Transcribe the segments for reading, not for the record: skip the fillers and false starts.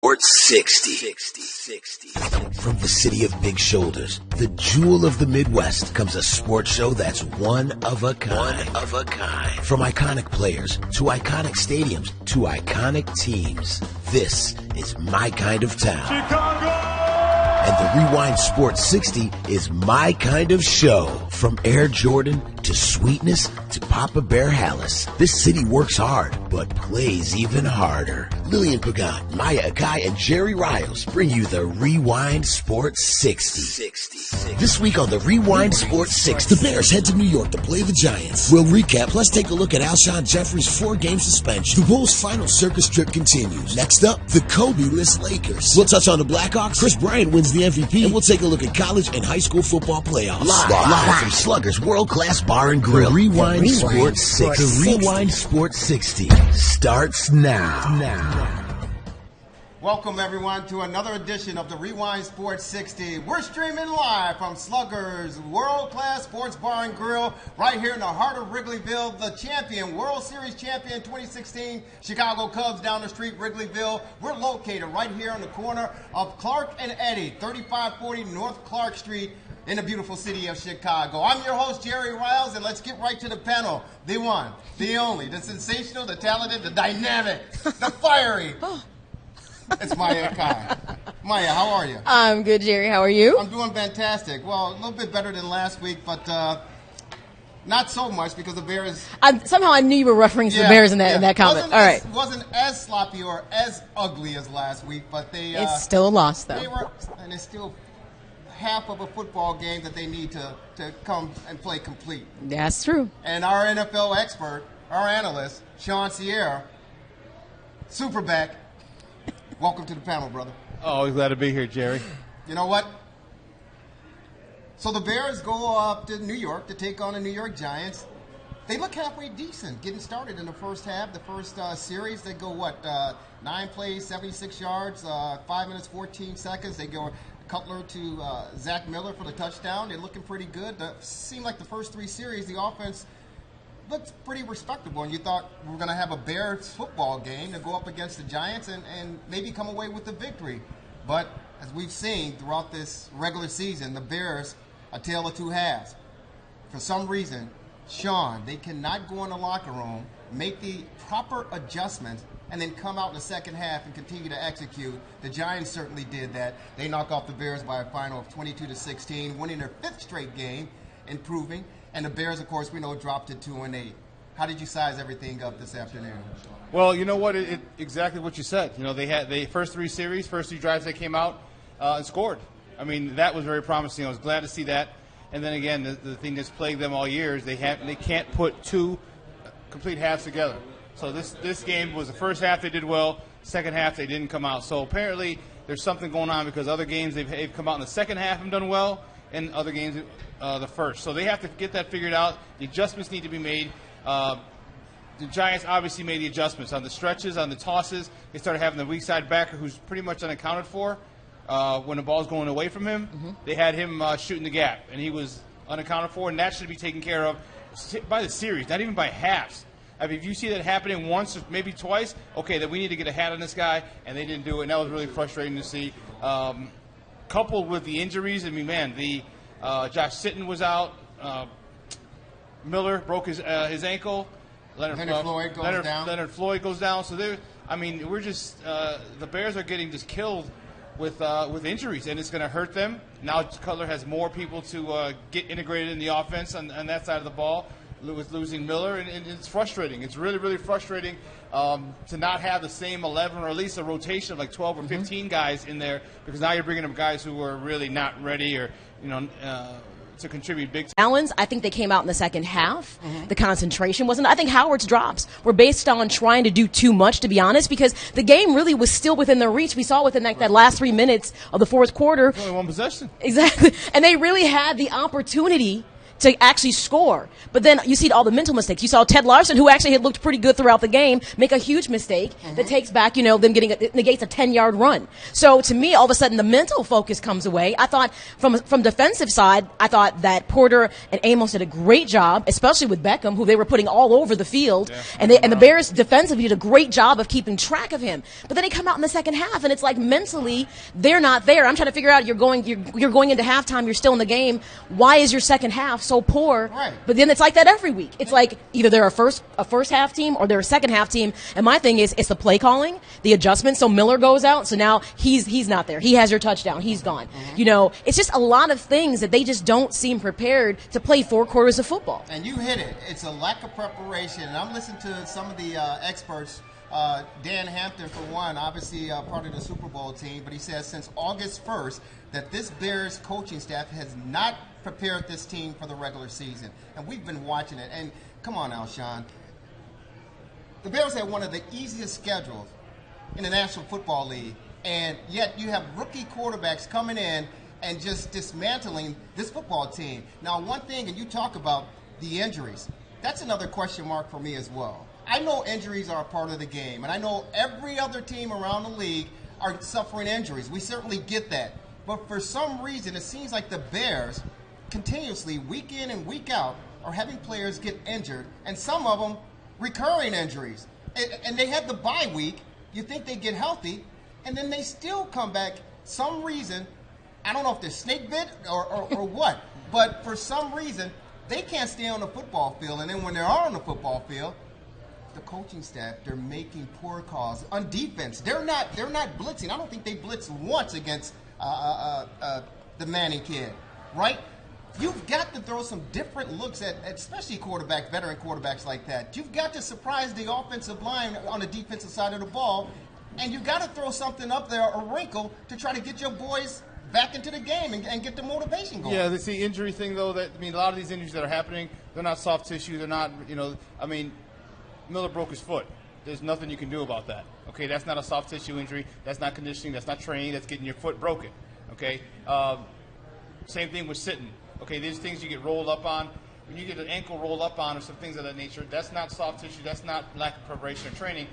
Sports 60. From the city of big shoulders, the jewel of the Midwest, comes a sports show that's one of a kind. From iconic players to iconic stadiums to iconic teams, this is my kind of town. Chicago! And the Rewind Sports 60 is my kind of show. From Air Jordan to Sweetness to Papa Bear Hallis, this city works hard, but plays even harder. Lillian Pagan, Maya Akai, and Jerry Riles bring you the Rewind Sports 60. This week on the Rewind Sports 60, the Bears head to New York to play the Giants. We'll recap, plus take a look at Alshon Jeffrey's 4-game suspension. The Bulls' final circus trip continues. Next up, the Kobe-less Lakers. We'll touch on the Blackhawks. Kris Bryant wins the MVP, and we'll take a look at college and high school football playoffs. Live from Slugger's world-class bar and grill. The Rewind Sports 60. The Rewind Sports 60 starts now. Welcome, everyone, to another edition of the Rewind Sports 60. We're streaming live from Slugger's world-class sports bar and grill right here in the heart of Wrigleyville. The champion, World Series champion 2016, Chicago Cubs down the street, Wrigleyville. We're located right here on the corner of Clark and Eddy, 3540 North Clark Street in the beautiful city of Chicago. I'm your host, Jerry Riles, and let's get right to the panel. The one, the only, the sensational, the talented, the dynamic, the fiery. It's Maya Akai. Maya, how are you? I'm good, Jerry. How are you? I'm doing fantastic. Well, a little bit better than last week, but not so much because the Bears... Somehow I knew you were referring to the Bears in that comment. All right. It wasn't as sloppy or as ugly as last week, but they... It's still a loss, though. And it's still half of a football game that they need to come and play complete. That's true. And our NFL expert, our analyst, Sean Sierra, Superback, welcome to the panel, brother. Oh, glad to be here, Jerry. You know what? So the Bears go up to New York to take on the New York Giants. They look halfway decent getting started in the first half. The first series, they go, 9 plays, 76 yards, 5 minutes, 14 seconds. They go Cutler to Zach Miller for the touchdown. They're looking pretty good. Seemed like the first 3 series, the offense looked pretty respectable, and you thought we were going to have a Bears football game to go up against the Giants and maybe come away with the victory. But as we've seen throughout this regular season, the Bears, a tale of two halves. For some reason, Sean, they cannot go in the locker room, make the proper adjustments, and then come out in the second half and continue to execute. The Giants certainly did that. They knock off the Bears by a final of 22-16, winning their 5th straight game, improving. And the Bears, of course, we know, dropped to 2-8. How did you size everything up this afternoon? Well, you know what? Exactly what you said. You know, they had the first 3 drives they came out and scored. I mean, that was very promising. I was glad to see that. And then again, the thing that's plagued them all year is they can't put 2 complete halves together. So this game was the first half they did well, second half they didn't come out. So apparently there's something going on because other games they've come out in the second half and done well, and other games the first. So they have to get that figured out. The adjustments need to be made. The Giants obviously made the adjustments on the stretches, on the tosses. They started having the weak side backer who's pretty much unaccounted for when the ball's going away from him. Mm-hmm. They had him shooting the gap, and he was unaccounted for, and that should be taken care of by the series, not even by halves. I mean, if you see that happening once or maybe twice, okay, then we need to get a hat on this guy, and they didn't do it, and that was really frustrating to see. Coupled with the injuries, I mean, man, Josh Sitton was out. Miller broke his ankle. Leonard Floyd goes down. So we're just the Bears are getting just killed with injuries, and it's going to hurt them. Now Cutler has more people to get integrated in the offense on that side of the ball with losing Miller, and it's frustrating. It's really, really frustrating to not have the same 11 or at least a rotation of like 12 or 15 guys in there, because now you're bringing up guys who are really not ready or to contribute big. Allen's, I think they came out in the second half. Mm-hmm. The concentration wasn't. I think Howard's drops were based on trying to do too much, to be honest, because the game really was still within their reach. We saw within that last 3 minutes of the fourth quarter. It's only one possession. Exactly. And they really had the opportunity to actually score. But then you see all the mental mistakes. You saw Ted Larson, who actually had looked pretty good throughout the game, make a huge mistake that takes back, them getting negates a 10-yard run. So to me, all of a sudden, the mental focus comes away. I thought from defensive side, I thought that Porter and Amos did a great job, especially with Beckham, who they were putting all over the field. Yeah. And the Bears defensively did a great job of keeping track of him. But then they come out in the second half, and it's like mentally, they're not there. I'm trying to figure out, you're going into halftime, you're still in the game. Why is your second half so poor? Right. But then it's like that every week. It's like either they're a first half team or they're a second half team. And my thing is, it's the play calling, the adjustment. So Miller goes out, so now he's not there. He has your touchdown. He's gone. It's just a lot of things that they just don't seem prepared to play 4 quarters of football. And you hit it. It's a lack of preparation. And I'm listening to some of the experts. Dan Hampton, for one, obviously part of the Super Bowl team, but he says since August 1st that this Bears coaching staff has not prepared this team for the regular season. And we've been watching it. And come on now, Sean. The Bears had one of the easiest schedules in the National Football League, and yet you have rookie quarterbacks coming in and just dismantling this football team. Now, one thing, and you talk about the injuries, that's another question mark for me as well. I know injuries are a part of the game, and I know every other team around the league are suffering injuries. We certainly get that. But for some reason, it seems like the Bears continuously, week in and week out, are having players get injured, and some of them recurring injuries. And they had the bye week. You think they get healthy, and then they still come back. Some reason, I don't know if they're snake bit or what, but for some reason, they can't stay on the football field. And then when they are on the football field, the coaching staff, they're making poor calls on defense. They're not blitzing. I don't think they blitzed once against the Manning kid, right? You've got to throw some different looks at especially veteran quarterbacks like that. You've got to surprise the offensive line on the defensive side of the ball, and you've got to throw something up there, a wrinkle, to try to get your boys back into the game and get the motivation going. Yeah, the injury thing, though, a lot of these injuries that are happening, they're not soft tissue. They're not, Miller broke his foot. There's nothing you can do about that. Okay, that's not a soft tissue injury. That's not conditioning. That's not training. That's getting your foot broken. Okay, same thing with sitting. Okay, there's things you get rolled up on. When you get an ankle rolled up on or some things of that nature, that's not soft tissue. That's not lack of preparation or training.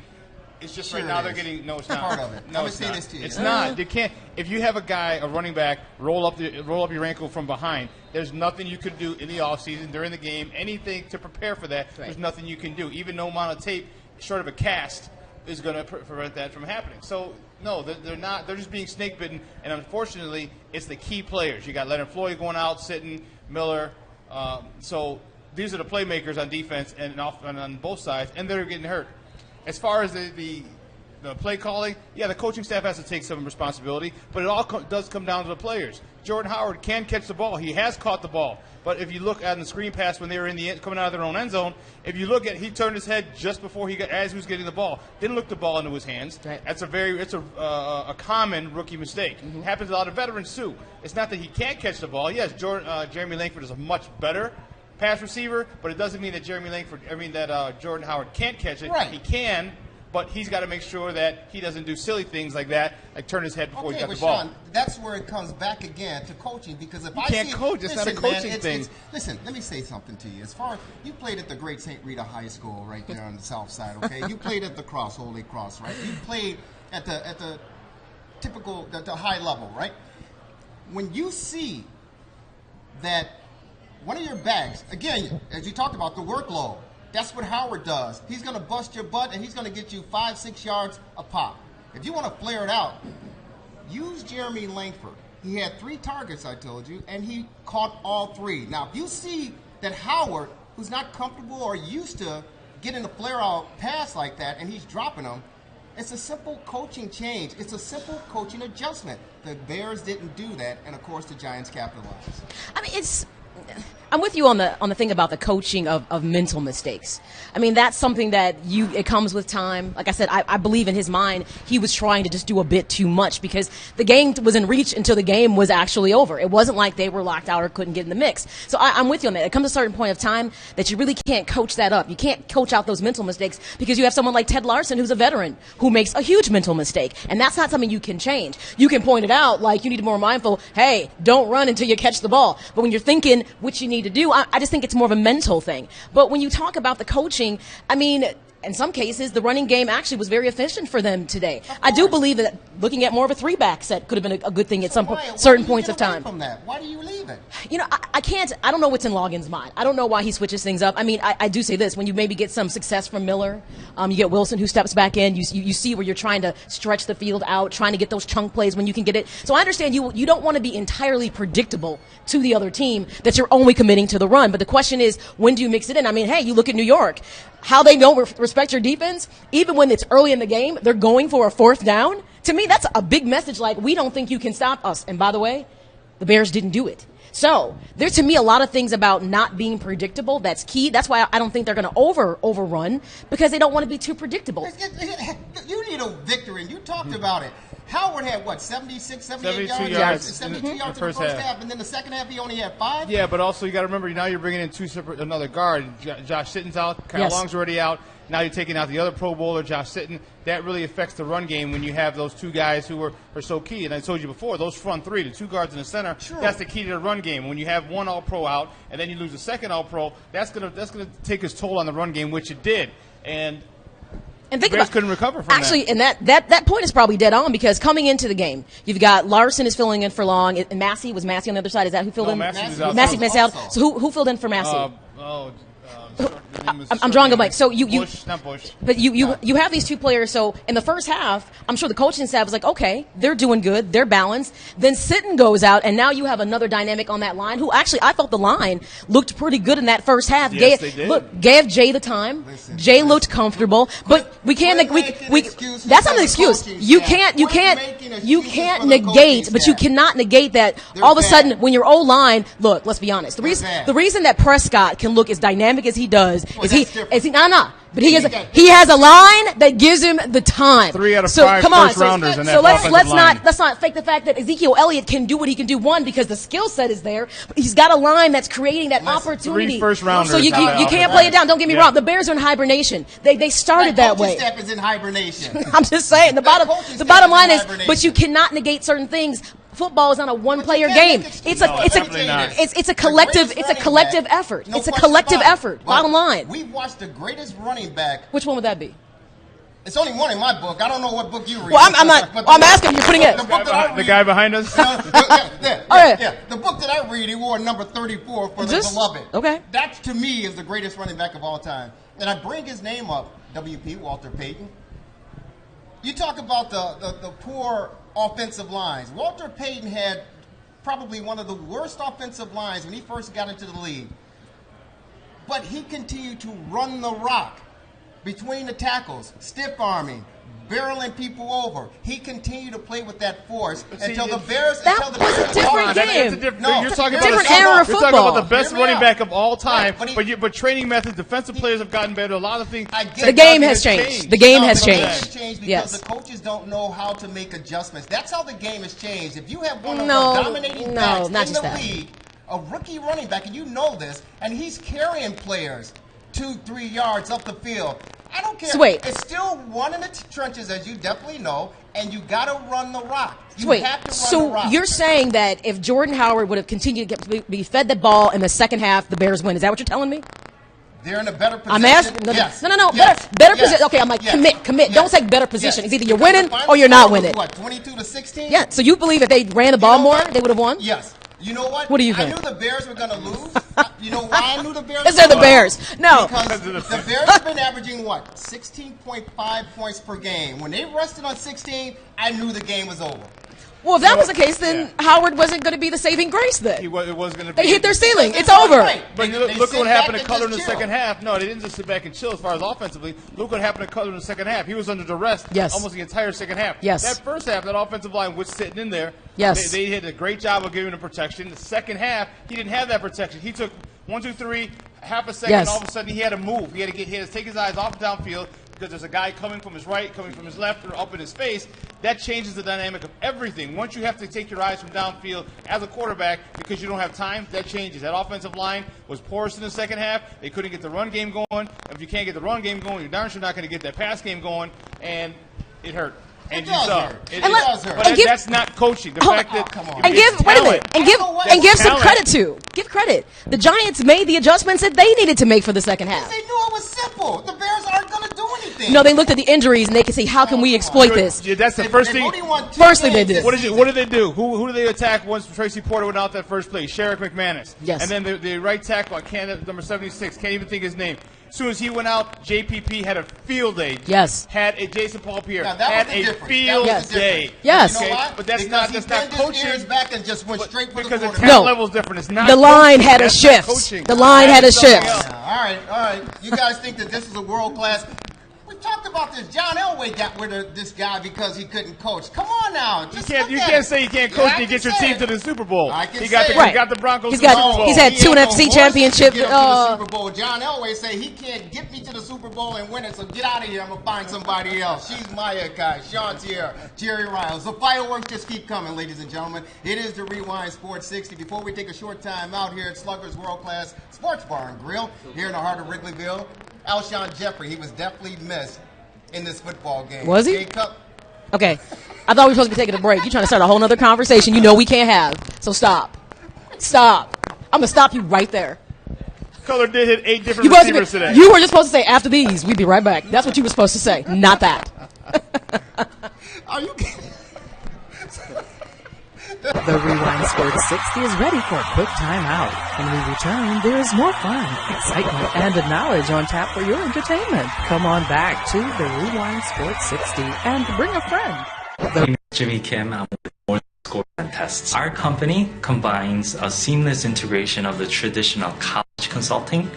It's just sure right now they're getting no. It's not part of it. No, it's not. It's not. You can't. If you have a guy, a running back, roll up your ankle from behind. There's nothing you could do in the offseason during the game. Anything to prepare for that. Right. There's nothing you can do. Even no amount of tape, short of a cast, is going to prevent that from happening. So no, they're not. They're just being snake bitten. And unfortunately, it's the key players. You got Leonard Floyd going out, sitting, Miller. So these are the playmakers on defense and on both sides, and they're getting hurt. As far as the play calling, yeah, the coaching staff has to take some responsibility, but it all does come down to the players. Jordan Howard can catch the ball. He has caught the ball. But if you look at the screen pass when they were coming out of their own end zone, if you look at, he turned his head just before as he was getting the ball. Didn't look the ball into his hands. Right. That's a common rookie mistake. Mm-hmm. Happens to a lot of veterans too. It's not that he can't catch the ball. Yes, Jeremy Langford is a much better pass receiver, but it doesn't mean that Jordan Howard can't catch it. Right. He can, but he's got to make sure that he doesn't do silly things like that, like turn his head before he got the ball. Sean, that's where it comes back again to coaching, because if you can't coach, it's not a coaching thing. Listen, let me say something to you. As far as you played at the great St. Rita High School right there on the south side, okay? You played at the Holy Cross, right? You played at the typical, the high level, right? When you see that one of your backs, again, as you talked about, the workload, that's what Howard does. He's going to bust your butt, and he's going to get you 5-6 yards a pop. If you want to flare it out, use Jeremy Langford. He had 3 targets, I told you, and he caught all 3. Now, if you see that Howard, who's not comfortable or used to getting a flare-out pass like that, and he's dropping them, it's a simple coaching change. It's a simple coaching adjustment. The Bears didn't do that, and, of course, the Giants capitalized. I mean, I'm with you on the thing about the coaching of mental mistakes. I mean, that's something that it comes with time. Like I said, I believe in his mind he was trying to just do a bit too much, because the game was in reach until the game was actually over. It wasn't like they were locked out or couldn't get in the mix. So I'm with you on that. It comes to a certain point of time that you really can't coach that up. You can't coach out those mental mistakes, because you have someone like Ted Larson, who's a veteran, who makes a huge mental mistake. And that's not something you can change. You can point it out, like you need to be more mindful, hey, don't run until you catch the ball. But when you're thinking what you need to do. I just think it's more of a mental thing. But when you talk about the coaching, I mean, in some cases, the running game actually was very efficient for them today. I do believe that looking at more of a three-back set could have been a good thing at certain points of time. From that? Why do you leave it? You know, I can't. I don't know what's in Logan's mind. I don't know why he switches things up. I mean, I do say this: when you maybe get some success from Miller, you get Wilson who steps back in. You see where you're trying to stretch the field out, trying to get those chunk plays when you can get it. So I understand you don't want to be entirely predictable to the other team that you're only committing to the run. But the question is, when do you mix it in? I mean, hey, you look at New York. How they don't respect your defense, even when it's early in the game, they're going for a fourth down. To me, that's a big message, like, we don't think you can stop us. And by the way, the Bears didn't do it. So there's, to me, a lot of things about not being predictable that's key. That's why I don't think they're going to overrun, because they don't want to be too predictable. You need a victory, and you talked about it. Howard had, what, 76, 78 72 yards? 72 in yards the in the first half, and then the second half he only had 5? Yeah, but also you got to remember, now you're bringing in another guard. Josh Sitton's out. Kyle Long's already out. Now you're taking out the other Pro Bowler, Josh Sitton. That really affects the run game when you have those two guys who are so key. And I told you before, those front three, the two guards in the center, that's the key to the run game. When you have one All-Pro out and then you lose a second All-Pro, that's gonna take its toll on the run game, which it did. And think about, couldn't recover from actually, and that point is probably dead on, because coming into the game, you've got Larson is filling in for Long, and Massey on the other side. Is that who filled in? Massey's out. So who filled in for Massey? I'm drawing a blank. So not Bush. But you have these two players. So in the first half, I'm sure the coaching staff was like, okay, they're doing good, they're balanced. Then Sitton goes out, and now you have another dynamic on that line. Who actually, I felt the line looked pretty good in that first half. Yes, they did. Gave Jay the time. Jay looked comfortable, but we can't. That's not an excuse. You can't negate, but you cannot negate that. All of a sudden, when your O-line, look, let's be honest. The reason that Prescott can look as dynamic as he does is he but he has a line that gives him the time. 3 out of 5 first rounders in that let's not fake the fact that Ezekiel Elliott can do what he can do. One, because the skill set is there, but he's got a line that's creating that opportunity. 3 first rounders. So you can't play it down. Don't get me wrong. The Bears are in hibernation. They started that way. Step is in hibernation. I'm just saying. The bottom line is, but you cannot negate certain things. Football is not a one-player game. It's a collective effort. It's a collective effort. Bottom line. We've watched the greatest running back. Which one would that be? It's only one in my book. I don't know what book you read. Well, I'm not. I'm asking. You're putting it. The guy behind us. Yeah. The book that I read, he wore number 34 for the beloved. Okay. That, to me, is the greatest running back of all time. And I bring his name up. WP, Walter Payton. You talk about the poor offensive lines. Walter Payton had probably one of the worst offensive lines when he first got into the league. But he continued to run the rock between the tackles, stiff arming, barreling people over. He continued to play with that force until the Bears. That was a different game. You're talking about different era of football. You're talking about the best running back of all time. But training methods, defensive players have gotten better. A lot of things. The game has changed. The game has changed. Because the coaches don't know how to make adjustments. That's how the game has changed. If you have one of the dominating backs in the league, a rookie running back, and you know this, and he's carrying players 2-3 yards up the field. I don't care. It's still one in the trenches, as you definitely know, and you got to run the rock. You have to run the rock. You're saying that if Jordan Howard would have continued to be fed the ball in the second half, the Bears win. Is that what you're telling me? They're in a better position. I'm asking. Yes. No. Yes. Better position. Okay, I'm like, commit. Yes. Don't say better position. Yes. It's either you're winning or you're not winning. What, 22-16? Yeah. So you believe if they ran the ball more, they would have won? Yes. You know what? What do you think? I knew the Bears were going to lose. You know why I knew the Bears? Because they're the Bears. No. Because the Bears have been averaging, 16.5 points per game. When they rested on 16, I knew the game was over. Well, if that was the case, then Howard wasn't going to be the saving grace then. It was going to be. They hit their ceiling. It's over. Right. But look what happened to Cutler in the second half. No, they didn't just sit back and chill as far as offensively. Look what happened to Cutler in the second half. He was under duress almost the entire second half. Yes. That first half, that offensive line was sitting in there. Yes. They did a great job of giving him protection. The second half, he didn't have that protection. He took 1, 2, 3, half a second, and all of a sudden he had to move. He had to take his eyes off the downfield because there's a guy coming from his right, coming from his left, or up in his face. That changes the dynamic of everything. Once you have to take your eyes from downfield as a quarterback because you don't have time, that changes. That offensive line was porous in the second half. They couldn't get the run game going. If you can't get the run game going, you're darn sure not going to get that pass game going, and it hurt. And It you does saw. hurt. It It is. does hurt. But And give- that's not coaching. The fact that come on. And it's give wait a minute, talent. and give I know what- and give some talent. credit to give credit. The Giants made the adjustments that they needed to make for the second half. They knew it was simple. The Bears aren't going to do anything. No, they looked at the injuries and they could see how can we exploit this. Yeah, that's the They've first only thing. won 2 Firstly, they games did. this What season. did they do? Who did they attack once Tracy Porter went out that first play? Sherrick McManus. Yes. And then the right tackle, I can't, number 76, can't even think his name. As soon as he went out, JPP had a field day. Yes. Had a Jason Paul-Pierre Now, that had was the a difference. field That was the day. difference. Yes. You know Okay? why? But that's Because not he bent his coaching. ears back and just went straight for the Because the quarterback. talent No. level is different. It's not The line coaching. had a That's not shift. coaching. The line had a That's something shift. else. All right. You guys think that this is a world class? We talked about this. John Elway got rid of this guy because he couldn't coach. Come on now. Just You look at can't it. say you can't Yeah, coach I and you can get your say team it. to the Super Bowl. I can He got say the, it. he got the Broncos He's to the got- Super Bowl. he's had He two had NFC no horse championship, to get him to the uh, Super Bowl. John Elway say he can't get me to the Super Bowl and win it, so get out of here. I'm gonna find somebody else. She's Maya Kai, Sean Tierra, Jerry Riles. The fireworks just keep coming, ladies and gentlemen. It is the Rewind Sports 60. Before we take a short time out here at Slugger's World Class Sports Bar and Grill here in the heart of Wrigleyville, Alshon Jeffrey, he was definitely missed in this football game. Was he? J-Cup, Okay. I thought we were supposed to be taking a break. You're trying to start a whole nother conversation you know we can't have. So stop. Stop. I'm going to stop you right there. Color did hit 8 different You, supposed receivers to be, today. you were just supposed to say, after these, we'd be right back. That's what you were supposed to say, not that. are you kidding? The Rewind Sports 60 is ready for a quick timeout. When we return, there is more fun, excitement, and knowledge on tap for your entertainment. Come on back to the Rewind Sports 60 and bring a friend. I'm Jimmy Kim. I'm with More Scores and Tests. Our company combines a seamless integration of the traditional college consulting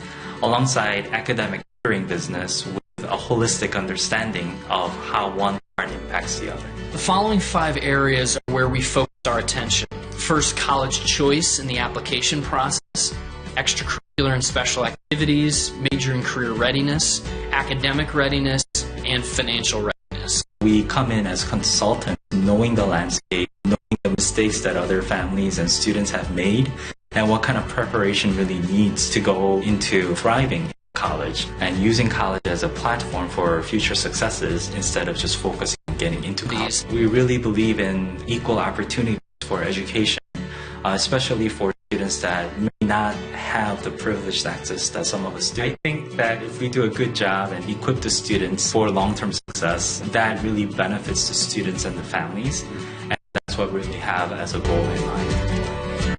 alongside academic tutoring business with a holistic understanding of how one part impacts the other. The following 5 areas are where we focus our attention. First, college choice and the application process, extracurricular and special activities, major and career readiness, academic readiness, and financial readiness. We come in as consultants, knowing the landscape, knowing the mistakes that other families and students have made, and what kind of preparation really needs to go into thriving in college, and using college as a platform for future successes instead of just focusing on getting into college. We really believe in equal opportunities for education, especially for students that may not have the privileged access that some of us do. I think that if we do a good job and equip the students for long-term success, that really benefits the students and the families, and that's what we really have as a goal in mind.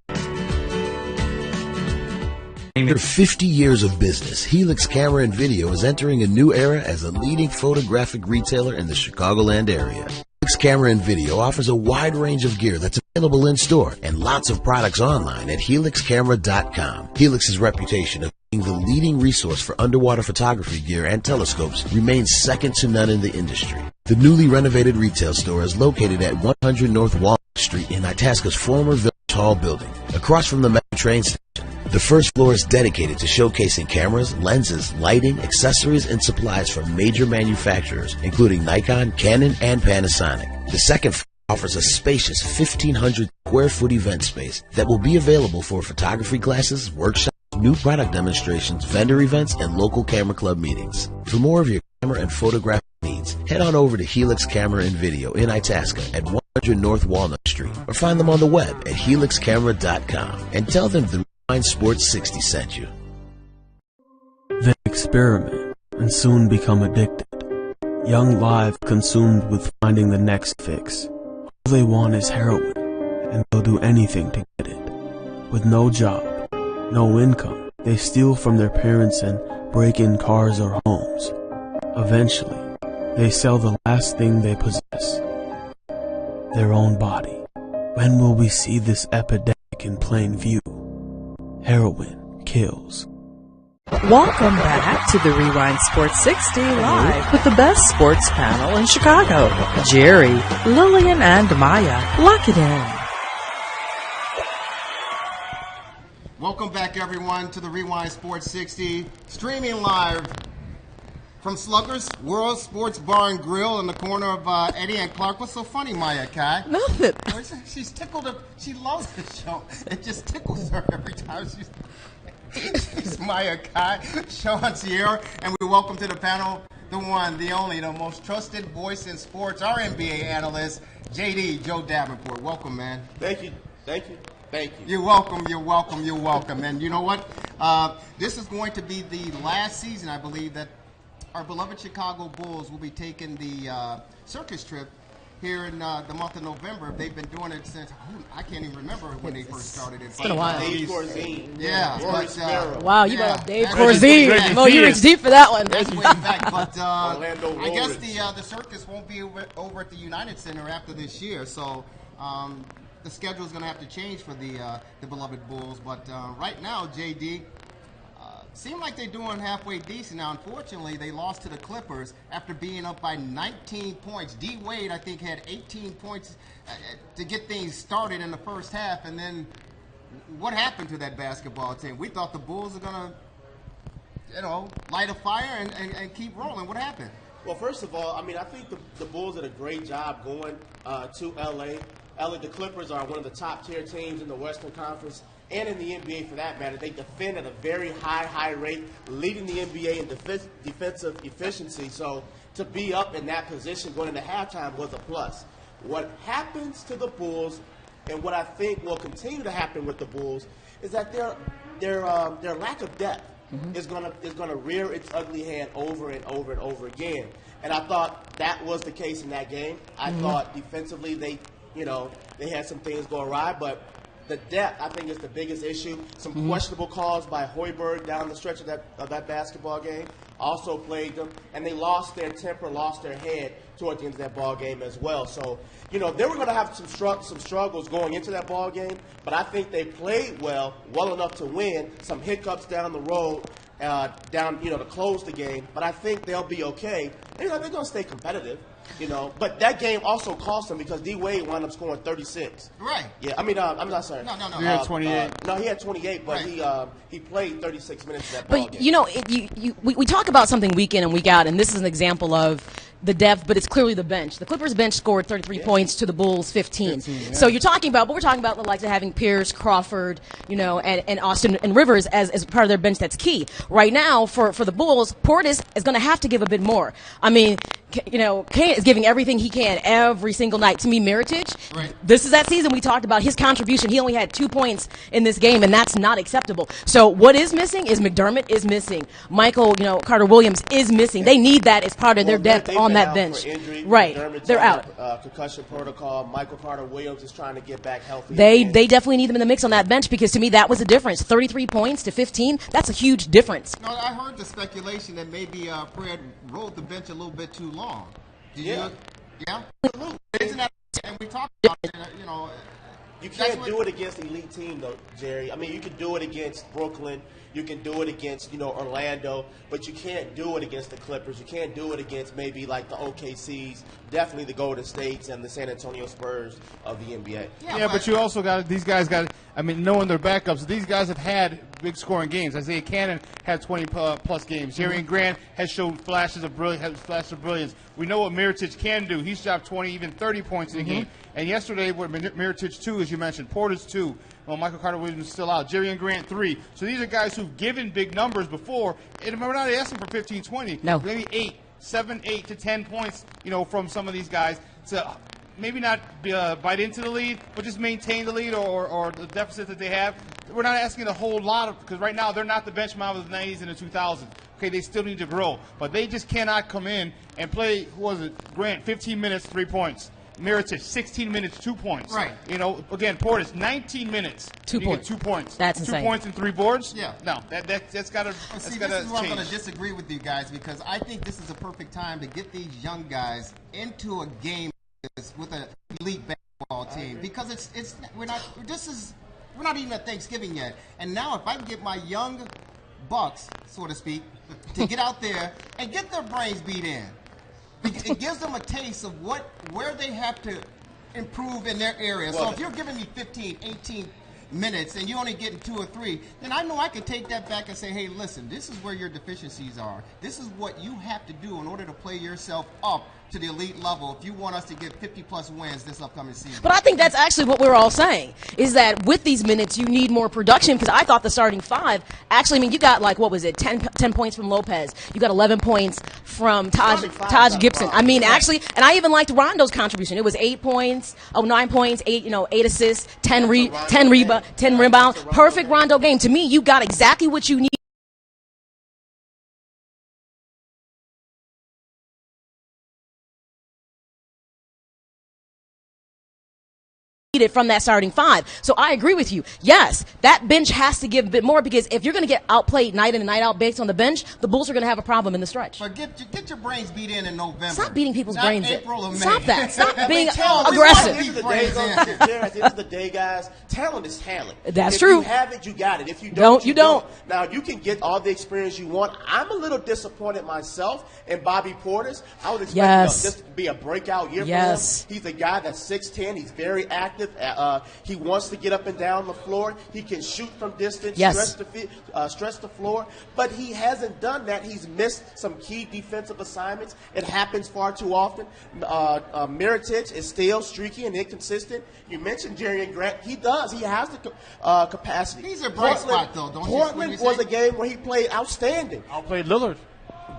After 50 years of business, Helix Camera and Video is entering a new era as a leading photographic retailer in the Chicagoland area. Helix Camera and Video offers a wide range of gear that's available in-store and lots of products online at helixcamera.com. Helix's reputation of being the leading resource for underwater photography gear and telescopes remains second to none in the industry. The newly renovated retail store is located at 100 North Walnut Street in Itasca's former Village Hall building, across from the Metro train station. The first floor is dedicated to showcasing cameras, lenses, lighting, accessories, and supplies from major manufacturers, including Nikon, Canon, and Panasonic. The second floor offers a spacious 1,500 square foot event space that will be available for photography classes, workshops, new product demonstrations, vendor events, and local camera club meetings. For more of your camera and photographic needs, head on over to Helix Camera and Video in Itasca at 100 North Walnut Street, or find them on the web at helixcamera.com and tell them the Rewind Sports 60 sent you. They experiment and soon become addicted. Young live consumed with finding the next fix. All they want is heroin, and they'll do anything to get it. With no job, no income, they steal from their parents and break in cars or homes. Eventually, they sell the last thing they possess, their own body. When will we see this epidemic in plain view? Heroin kills. Welcome back to the Rewind Sports 60 live with the best sports panel in Chicago. Jerry, Lillian, and Maya. Lock it in. Welcome back, everyone, to the Rewind Sports 60, streaming live from Slugger's World Sports Bar and Grill in the corner of Eddie and Clark. What's so funny, Maya Kai? Nothing. She's tickled. She loves the show. It just tickles her every time she's Maya Kai, Sean Sierra, and we welcome to the panel the one, the only, the most trusted voice in sports, our NBA analyst, JD, Joe Davenport. Welcome, man. Thank you. Thank you. Thank you. You're welcome. You're welcome. You're welcome. And you know what? This is going to be the last season, I believe, that our beloved Chicago Bulls will be taking the Circus trip here in the month of November. They've been doing it since, I can't even remember when they first started it. It's been a while. Dave Corzine. Yeah. But, Wow, you brought up Dave that's Corzine. Mo, you reached deep for that one. That's way back. But Orlando I guess Rollins. the Circus won't be over at the United Center after this year. So the schedule is going to have to change for the beloved Bulls. But right now, JD, seem like they're doing halfway decent. Now, unfortunately, they lost to the Clippers after being up by 19 points. D. Wade, I think, had 18 points to get things started in the first half. And then what happened to that basketball team? We thought the Bulls are going to, light a fire and keep rolling. What happened? Well, first of all, I mean, I think the Bulls did a great job going to L.A. The Clippers are one of the top-tier teams in the Western Conference and in the NBA for that matter. They defend at a very high rate, leading the NBA in defensive efficiency. So to be up in that position going into halftime was a plus. What happens to the Bulls, and what I think will continue to happen with the Bulls, is that their lack of depth is gonna rear its ugly head over and over and over again. And I thought that was the case in that game. I thought defensively they had some things go awry, but the depth, I think, is the biggest issue. Some questionable calls by Hoiberg down the stretch of that basketball game also plagued them, and they lost their temper, lost their head toward the end of that ball game as well. So, they were going to have some struggles going into that ball game, but I think they played well enough to win. Some hiccups down the road, to close the game, but I think they'll be okay. They're going to stay competitive. But that game also cost them because D. Wade wound up scoring 36. Right. Yeah, I mean, I'm not sorry. No. He had 28. No, he had 28, but right. he played 36 minutes of that ball But game. we talk about something week in and week out, and this is an example of the depth, but it's clearly the bench. The Clippers bench scored 33 points to the Bulls 15. So we're talking about the likes of having Pierce, Crawford, and Austin and Rivers as part of their bench. That's key right now for the Bulls. Portis is going to have to give a bit more. I mean, Kane is giving everything he can every single night. To me, Mirotic, right. This is that season we talked about his contribution. He only had 2 points in this game, and that's not acceptable. So what is missing is McDermott is missing. Michael, Carter Williams is missing. They need that as part of their depth on that bench. Injury. Right, McDermott's they're on out. Concussion protocol. Michael Carter Williams is trying to get back healthy. They definitely need them in the mix on that bench because to me that was the difference. 33 points to 15. That's a huge difference. No, I heard the speculation that maybe Fred rolled the bench a little bit too long. Did you? Yeah. Isn't that? And we talked about it. You can't do it against elite team though, Jerry. I mean, you can do it against Brooklyn. You can do it against, Orlando, but you can't do it against the Clippers. You can't do it against maybe like the OKCs, definitely the Golden States and the San Antonio Spurs of the NBA. Yeah, but you also these guys knowing their backups, these guys have had big scoring games. Isaiah Cannon had 20-plus games. Jerry Grant has shown flashes of brilliance. We know what Mirotic can do. He's dropped 20, even 30 points in a game. And yesterday, with Mirotic 2, as you mentioned, Portis 2. Well, Michael Carter Williams is still out. Jerry Grant 3. So these are guys who've given big numbers before. And we're not asking for 15, 20. No. Maybe 7, 8 to 10 points, from some of these guys to maybe not bite into the lead, but just maintain the lead or the deficit that they have. We're not asking a whole lot because right now they're not the benchmark of the 90s and the 2000s. Okay, they still need to grow, but they just cannot come in and play. Grant 15 minutes, 3 points. Mirotic 16 minutes, 2 points. Right. Again, Portis 19 minutes, 2 points. 2 points. That's 2 insane. points and 3 boards. Yeah. No, that's got to This is change. where I'm going to disagree with you guys because I think this is a perfect time to get these young guys into a game with an elite basketball team because we're not even at Thanksgiving yet. And now if I can get my young bucks, so to speak, to get out there and get their brains beat in, it gives them a taste of where they have to improve in their area. So if you're giving me 15, 18 minutes and you're only getting 2 or 3, then I know I can take that back and say, hey, listen, this is where your deficiencies are. This is what you have to do in order to play yourself up to the elite level if you want us to get 50-plus wins this upcoming season. But I think that's actually what we're all saying, is that with these minutes, you need more production, because I thought the starting five, actually, I mean, you got, like, what was it, 10 points from Lopez. You got 11 points from Taj Gibson. I mean, actually, and I even liked Rondo's contribution. It was 8 points, 9 points, 8 assists, 10 rebounds. Perfect Rondo game. To me, you got exactly what you need. From that starting five. So I agree with you. Yes, that bench has to give a bit more, because if you're going to get outplayed night in and night out based on the bench, the Bulls are going to have a problem in the stretch. But get your brains beat in November. Stop beating people's Not brains April in. Or May. Stop that. Stop being At aggressive. the end of the day, guys, talent is talent. That's if true. If you have it, you got it. If you don't, you don't. Now, you can get all the experience you want. I'm a little disappointed myself in Bobby Portis. I would expect this to be a breakout year for him. He's a guy that's 6'10". He's very active. He wants to get up and down the floor. He can shoot from distance, stretch the floor. But he hasn't done that. He's missed some key defensive assignments. It happens far too often. Mirotic is still streaky and inconsistent. You mentioned Jerry Grant. He does. He has the capacity. He's a bright spot, though, don't you? Portland was a game where he played outstanding. Outplayed Lillard.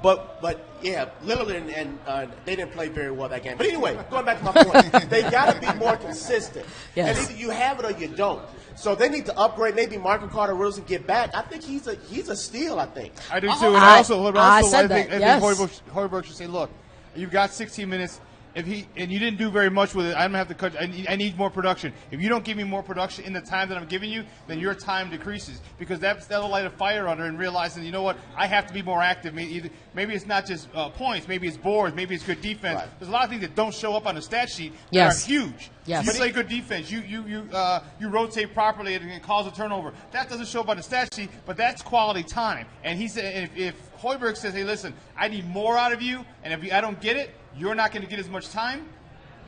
But yeah, Lillard and they didn't play very well that game. But anyway, going back to my point, they got to be more consistent. And either you have it or you don't. So they need to upgrade. Maybe Marco Carter Williams and get back. I think he's a steal. I think. I do too. And I think Hoiberg should say, look, you've got 16 minutes. And you didn't do very much with it, I'm gonna have to cut. I need more production. If you don't give me more production in the time that I'm giving you, then your time decreases, because that'll light a fire under and realizing, you know what, I have to be more active. Maybe it's not just points. Maybe it's boards. Maybe it's good defense. Right. There's a lot of things that don't show up on the stat sheet that are huge. Yes. You play good defense. You rotate properly and cause a turnover. That doesn't show up on the stat sheet, but that's quality time. And he said, if Hoiberg says, hey, listen, I need more out of you, and if I don't get it, you're not going to get as much time.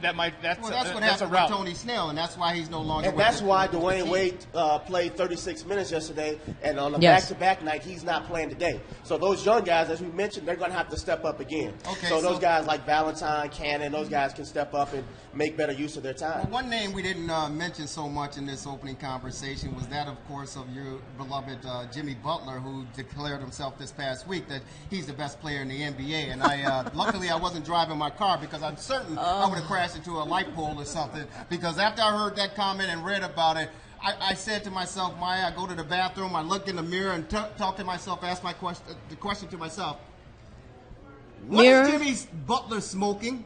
That's what happened with Tony Snell, and that's why he's no longer. And that's why Dwayne Wade played 36 minutes yesterday, and on a back-to-back night, he's not playing today. So those young guys, as we mentioned, they're going to have to step up again. Okay, so those guys like Valentine, Cannon, those guys can step up and make better use of their time. Well, one name we didn't mention so much in this opening conversation was that, of course, of your beloved Jimmy Butler, who declared himself this past week that he's the best player in the NBA. And luckily I wasn't driving my car, because I'm certain I would have crashed into a light pole or something, because after I heard that comment and read about it, I said to myself, Maya, I go to the bathroom, I look in the mirror and talk to myself, ask the question to myself, what is Jimmy Butler smoking?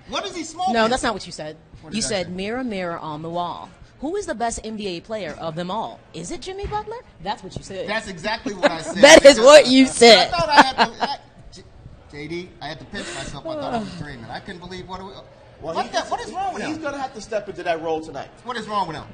What is he smoking? No, that's not what you said. You said, mirror, mirror on the wall, who is the best NBA player of them all? Is it Jimmy Butler? That's what you said. That's exactly what I said. That is what you said. I thought I had to... JD, I had to pinch myself. I thought I was dreaming. I couldn't believe what is wrong with him? He's going to have to step into that role tonight. What is wrong with him?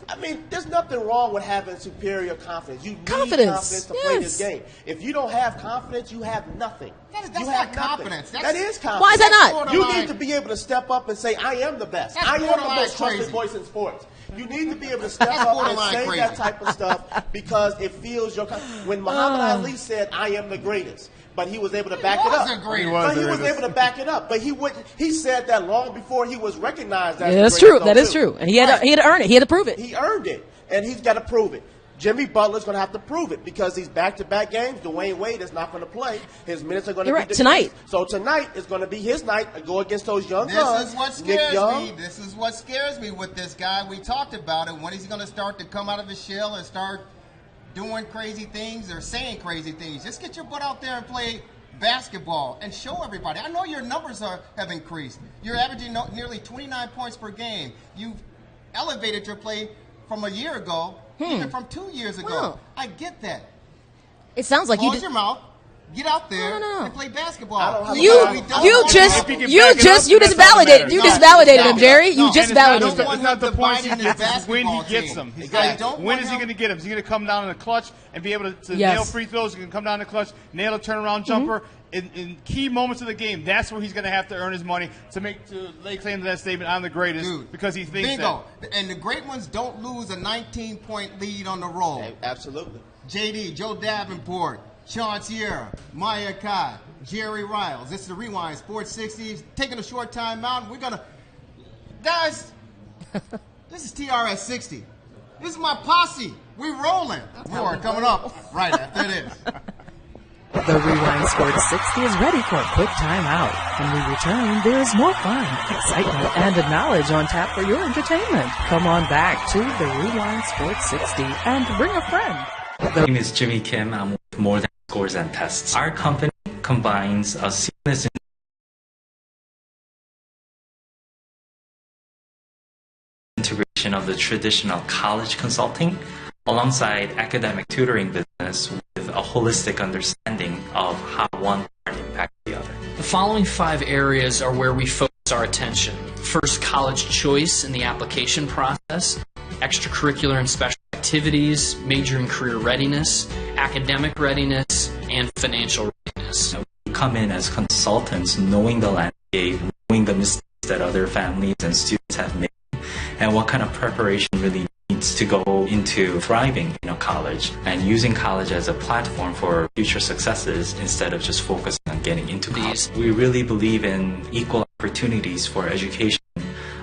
I mean, there's nothing wrong with having superior confidence. You need confidence to play this game. If you don't have confidence, you have nothing. That's not confidence. That is confidence. Why is that not? You need to be able to step up and say, I am the best. I am the most trusted voice in sports. You need to be able to step up and say that type of stuff, because it feels your confidence. When Muhammad Ali said, I am the greatest, but he was able to back it up. He was able to back it up. But he said that long before he was recognized as the that's greatest. True. That is true. And he had to earn it. He had to prove it. He earned it, and he's got to prove it. Jimmy Butler's going to have to prove it, because these back-to-back games, Dwayne Wade is not going to play. His minutes are going to be decreased. Tonight. So tonight is going to be his night to go against those young guns. This is what scares me. This is what scares me with this guy. We talked about it. When is he going to start to come out of his shell and start doing crazy things or saying crazy things? Just get your butt out there and play basketball and show everybody. I know your numbers have increased. You're averaging nearly 29 points per game. You've elevated your play from a year ago, even from 2 years ago. Wow. I get that. It sounds like Close your mouth. Get out there and play basketball. You just validated him, Jerry. You just validated him. It's not the points he gets, it's when he gets them. When is he going to get them? Is he going to come down in the clutch and be able to nail free throws? He can come down in the clutch, nail a turnaround jumper. In key moments of the game, that's where he's going to have to earn his money to lay claim to that statement, I'm the greatest, because he thinks bingo. And the great ones don't lose a 19-point lead on the road. Absolutely. JD, Joe Davenport, Sean Sierra, Maya Kai. Jerry Riles. This is the Rewind Sports 60. Taking a short time out. We're going to... Guys, this is TRS60. This is my posse. We rolling. More coming up right after this. The Rewind Sports 60 is ready for a quick timeout. When we return, there is more fun, excitement, and knowledge on tap for your entertainment. Come on back to the Rewind Sports 60 and bring a friend. My name is Jimmy Kim. I'm with More Than Scores and Tests. Our company combines a seamless integration of the traditional college consulting alongside academic tutoring business with a holistic understanding of how one part impacts the other. The following 5 areas are where we focus our attention. First, college choice in the application process, extracurricular and special activities, major and career readiness, academic readiness, and financial readiness. We come in as consultants, knowing the landscape, knowing the mistakes that other families and students have made, and what kind of preparation really needs to go into thriving in a college, and using college as a platform for future successes instead of just focusing on getting into college. We really believe in equal opportunities for education,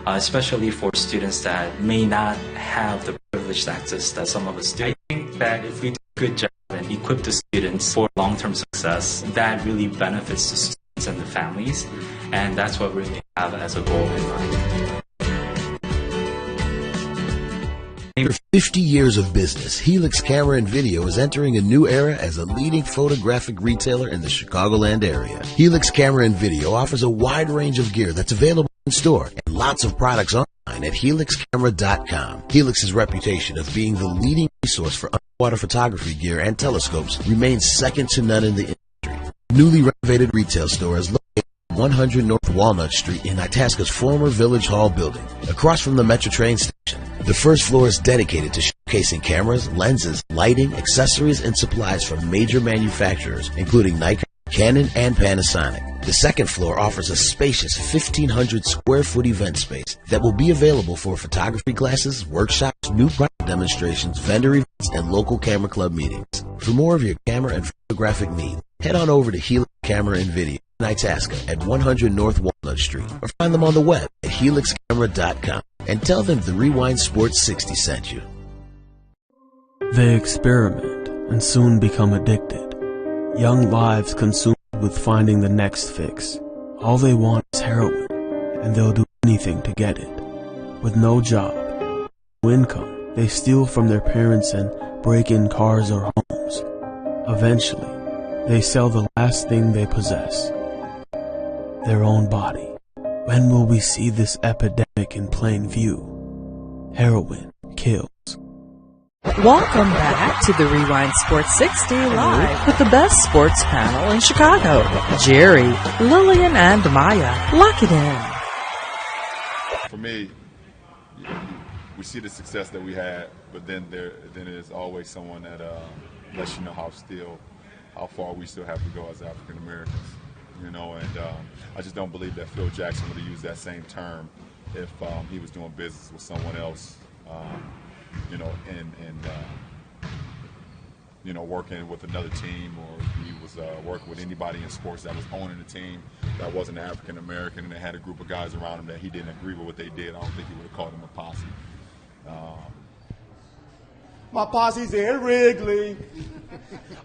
especially for students that may not have the privileged access that some of us do. I think that if we do a good job and equip the students for long-term success, that really benefits the students and the families, and that's what we really have as a goal in mind. After 50 years of business, Helix Camera and Video is entering a new era as a leading photographic retailer in the Chicagoland area. Helix Camera and Video offers a wide range of gear that's available in store and lots of products online at helixcamera.com. Helix's reputation of being the leading resource for underwater photography gear and telescopes remains second to none in the industry. The newly renovated retail store is located at 100 North Walnut Street in Itasca's former Village Hall building, across from the Metro train station. The first floor is dedicated to showcasing cameras, lenses, lighting, accessories, and supplies from major manufacturers, including Nikon, Canon, and Panasonic. The second floor offers a spacious 1,500 square foot event space that will be available for photography classes, workshops, new product demonstrations, vendor events, and local camera club meetings. For more of your camera and photographic needs, head on over to Helix Camera and Video in Itasca at 100 North Walnut Street, or find them on the web at helixcamera.com and tell them the Rewind Sports 60 sent you. They experiment and soon become addicted. Young lives consumed with finding the next fix. All they want is heroin, and they'll do anything to get it. With no job, no income, they steal from their parents and break in cars or homes. Eventually, they sell the last thing they possess, their own body. When will we see this epidemic in plain view? Heroin kills. Welcome back to the Rewind Sports 60 live with the best sports panel in Chicago. Jerry, Lillian, and Maya. Lock it in. For me, we see the success that we had, but then there's always someone that lets you know how far we still have to go as African Americans. And I just don't believe that Phil Jackson would have used that same term if he was doing business with someone else, working with another team, or he was working with anybody in sports that was owning a team that wasn't African American and they had a group of guys around him that he didn't agree with what they did. I don't think he would have called him a posse. My posse's in Wrigley.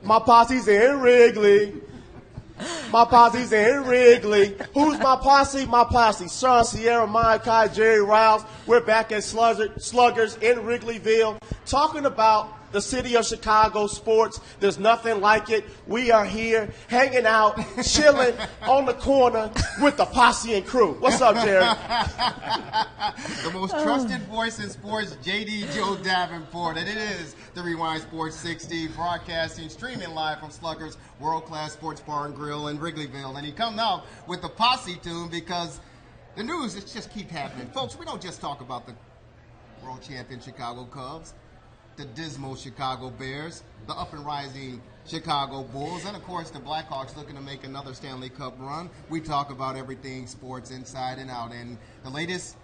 My posse's in Wrigley. My posse's in Wrigley. Who's my posse? My posse. Sean, Sierra, Mike, Jerry Riles. We're back at Sluggers in Wrigleyville talking about the city of Chicago sports. There's nothing like it. We are here hanging out, chilling on the corner with the posse and crew. What's up, Jerry? The most trusted voice in sports, JD Joe Davenport. And it is the Rewind Sports 60, broadcasting, streaming live from Sluggers, world-class sports bar and grill in Wrigleyville. And he comes out with the posse tune because the news just keep happening. Folks, we don't just talk about the world champion Chicago Cubs, the dismal Chicago Bears, the up-and-rising Chicago Bulls, and, of course, the Blackhawks looking to make another Stanley Cup run. We talk about everything sports inside and out. And the latest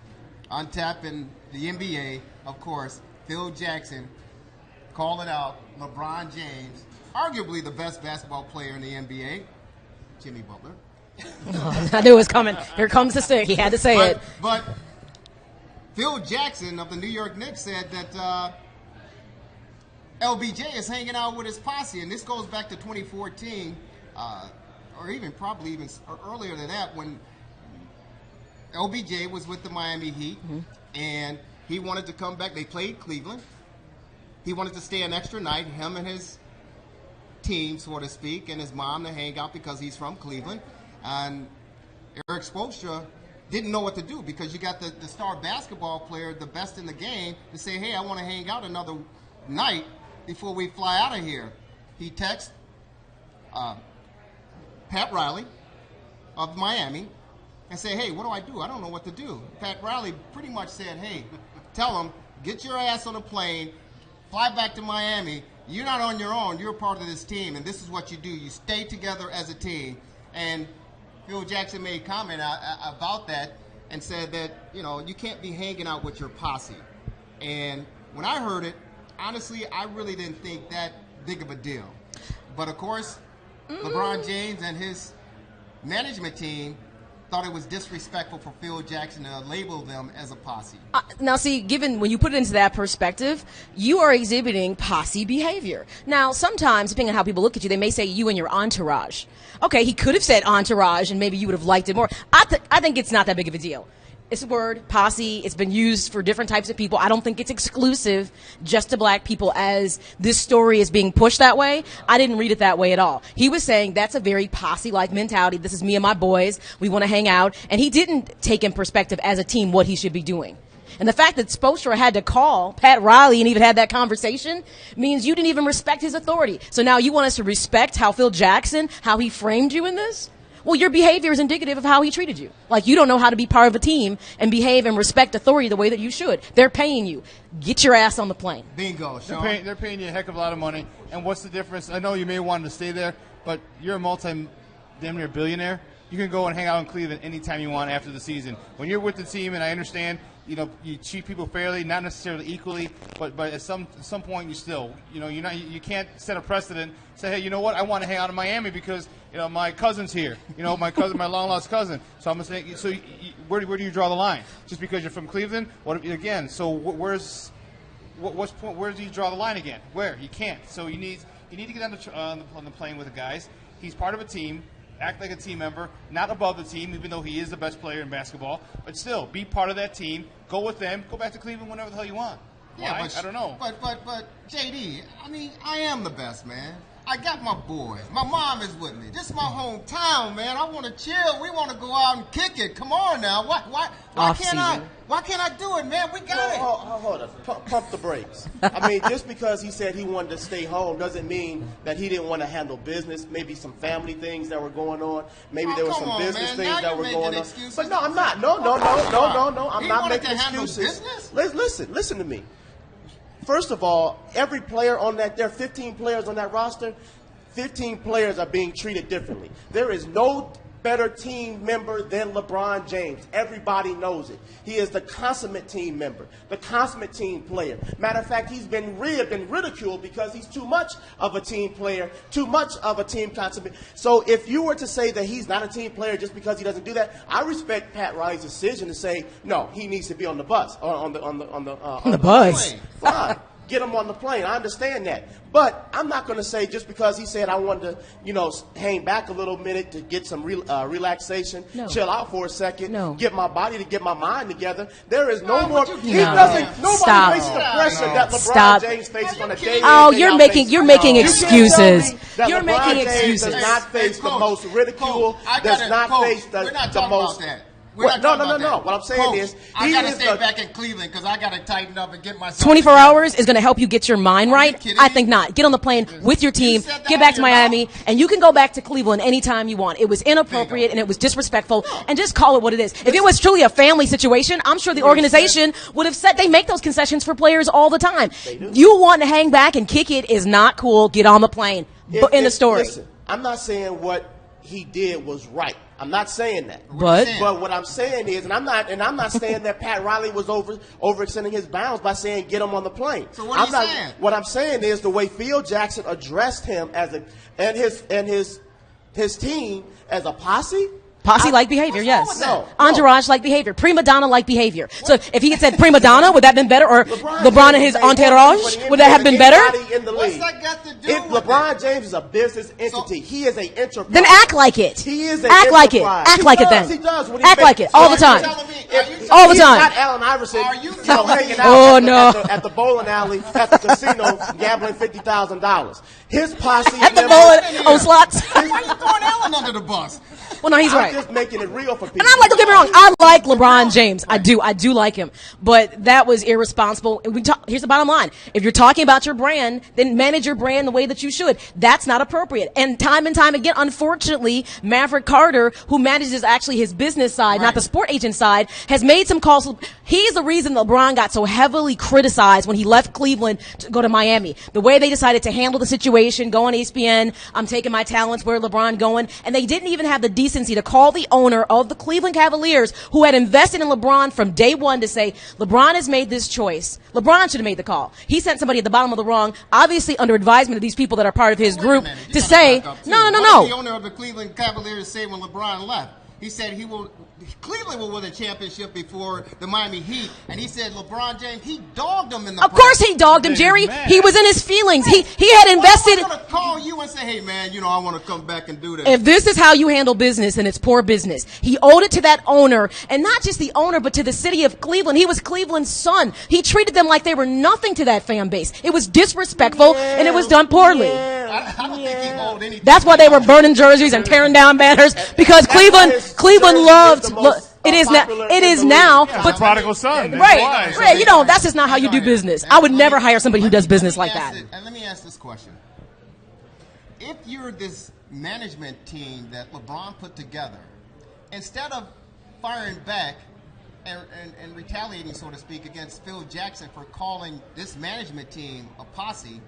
on tap in the NBA, of course, Phil Jackson calling out LeBron James, arguably the best basketball player in the NBA, Jimmy Butler. I knew it was coming. Here comes the stick. He had to say it. But Phil Jackson of the New York Knicks said that LBJ is hanging out with his posse, and this goes back to 2014, or even probably even earlier than that, when LBJ was with the Miami Heat, and he wanted to come back. They played Cleveland. He wanted to stay an extra night, him and his team, so to speak, and his mom to hang out because he's from Cleveland. And Eric Spoelstra didn't know what to do because you got the star basketball player, the best in the game, to say, hey, I want to hang out another night before we fly out of here. He texts Pat Riley of Miami and say, hey, what do? I don't know what to do. Pat Riley pretty much said, hey, tell him, get your ass on a plane, fly back to Miami. You're not on your own. You're a part of this team, and this is what you do. You stay together as a team. And Phil Jackson made comment about that and said that, you know, you can't be hanging out with your posse. And when I heard it, honestly, I really didn't think that big of a deal. But, of course, LeBron James and his management team thought it was disrespectful for Phil Jackson to label them as a posse. Now, see, given when you put it into that perspective, you are exhibiting posse behavior. Now, sometimes, depending on how people look at you, they may say you and your entourage. Okay, he could have said entourage, and maybe you would have liked it more. I think it's not that big of a deal. It's a word, posse. It's been used for different types of people. I don't think it's exclusive just to black people as this story is being pushed that way. I didn't read it that way at all. He was saying that's a very posse-like mentality. This is me and my boys. We want to hang out. And he didn't take in perspective as a team what he should be doing. And the fact that Spoelstra had to call Pat Riley and even had that conversation means you didn't even respect his authority. So now you want us to respect how Phil Jackson, how he framed you in this? Well, your behavior is indicative of how he treated you. Like, you don't know how to be part of a team and behave and respect authority the way that you should. They're paying you. Get your ass on the plane. Bingo, Sean. They're paying you a heck of a lot of money. And what's the difference? I know you may want to stay there, but you're a damn near billionaire. You can go and hang out in Cleveland anytime you want after the season. When you're with the team, and I understand, you know, you treat people fairly, not necessarily equally, but at some point you still, you know, you can't set a precedent. Say, hey, you know what? I want to hang out in Miami because, you know, my cousin's here. You know, my long lost cousin. So I'm gonna say, so where do you draw the line? Just because you're from Cleveland? What again? So where do you draw the line again? Where? You can't. So you need to get on the plane with the guys. He's part of a team. Act like a team member, not above the team, even though he is the best player in basketball. But still, be part of that team. Go with them. Go back to Cleveland whenever the hell you want. Yeah, why? I don't know. But JD, I mean, I am the best, man. I got my boys. My mom is with me. This is my hometown, man. I want to chill. We want to go out and kick it. Come on now. Why can't I do it, man? We got it. Hold on. Pump the brakes. I mean, just because he said he wanted to stay home doesn't mean that he didn't want to handle business. Maybe some family things that were going on. Maybe there were some business things that were going on. But no, I'm not. No. I'm not making excuses. Listen to me. First of all, every player on that, there are 15 players on that roster, 15 players are being treated differently. There is no better team member than LeBron James. Everybody knows it. He is the consummate team member, the consummate team player. Matter of fact, he's been ribbed and ridiculed because he's too much of a team player, too much of a team consummate. So if you were to say that he's not a team player just because he doesn't do that, I respect Pat Riley's decision to say, no, he needs to be on the bus, or on the bus. Fine. Get him on the plane. I understand that. But I'm not going to say just because he said I wanted to, hang back a little minute to get some relaxation, chill out for a second, get my body to get my mind together. There is no more. Nobody faces the pressure that LeBron James faces on a daily. Oh, you're making excuses. You're making excuses. Does not face the most ridicule. Does not face the most. No. What I'm saying is, I got to stay back in Cleveland because I got to tighten up and get myself. 24 hours is going to help you get your mind right? I think not. Get on the plane with your team, get back to Miami, and you can go back to Cleveland anytime you want. It was inappropriate and it was disrespectful, and just call it what it is. If it was truly a family situation, I'm sure the organization would have said they make those concessions for players all the time. You want to hang back and kick it is not cool. Get on the plane. In the story. Listen, I'm not saying what he did was right. I'm not saying that. But what I'm saying is, and I'm not saying that Pat Riley was overextending his bounds by saying get him on the plane. So what are you saying? What I'm saying is the way Phil Jackson addressed him and his his team as a posse. Posse-like behavior, yes. No. Entourage-like behavior. Prima donna-like behavior. So if he had said prima donna, would that have been better? Or LeBron and his entourage, would that have been better? What's that got to do If with LeBron it? James is a business entity, he is an enterprise. Then act like it. He is an act like it. enterprise. Act He like it does, then. He does. When he Act makes- like it all the So time. All the time. Not Allen Iverson, hanging out Oh, at, no. at the bowling alley, at the casino, gambling $50,000. His posse At the members- bowling on slots. Why are you throwing Allen under the bus? Well, no, he's I'm right. just making it real for people. And I like, don't get me wrong, I like LeBron James. I do like him. But that was irresponsible. And here's the bottom line. If you're talking about your brand, then manage your brand the way that you should. That's not appropriate. And time again, unfortunately, Maverick Carter, who manages actually his business side, not the sport agent side, has made some calls. He's the reason LeBron got so heavily criticized when he left Cleveland to go to Miami. The way they decided to handle the situation, go on ESPN, I'm taking my talents, where LeBron going, and they didn't even have the decency to call the owner of the Cleveland Cavaliers, who had invested in LeBron from day one, to say, LeBron has made this choice. LeBron should have made the call. He sent somebody at the bottom of the rung, obviously under advisement of these people that are part of his group, to say, What no. did the owner of the Cleveland Cavaliers say when LeBron left? He said Cleveland will win a championship before the Miami Heat, and he said LeBron James, he dogged him in the Of course he dogged him, Jerry. He was in his feelings. He had invested. I'm going to call you and say, hey, man, I want to come back and do this. If this is how you handle business, then it's poor business. He owed it to that owner, and not just the owner, but to the city of Cleveland. He was Cleveland's son. He treated them like they were nothing to that fan base. It was disrespectful, and it was done poorly. I don't think he owed anything. That's why they were burning jerseys and tearing down banners, because Cleveland loved. It is now, but prodigal son. right. That's just not how you do business. I would never hire somebody who does business like that. And let me ask this question. If you're this management team that LeBron put together, instead of firing back and retaliating, so to speak, against Phil Jackson for calling this management team a posse,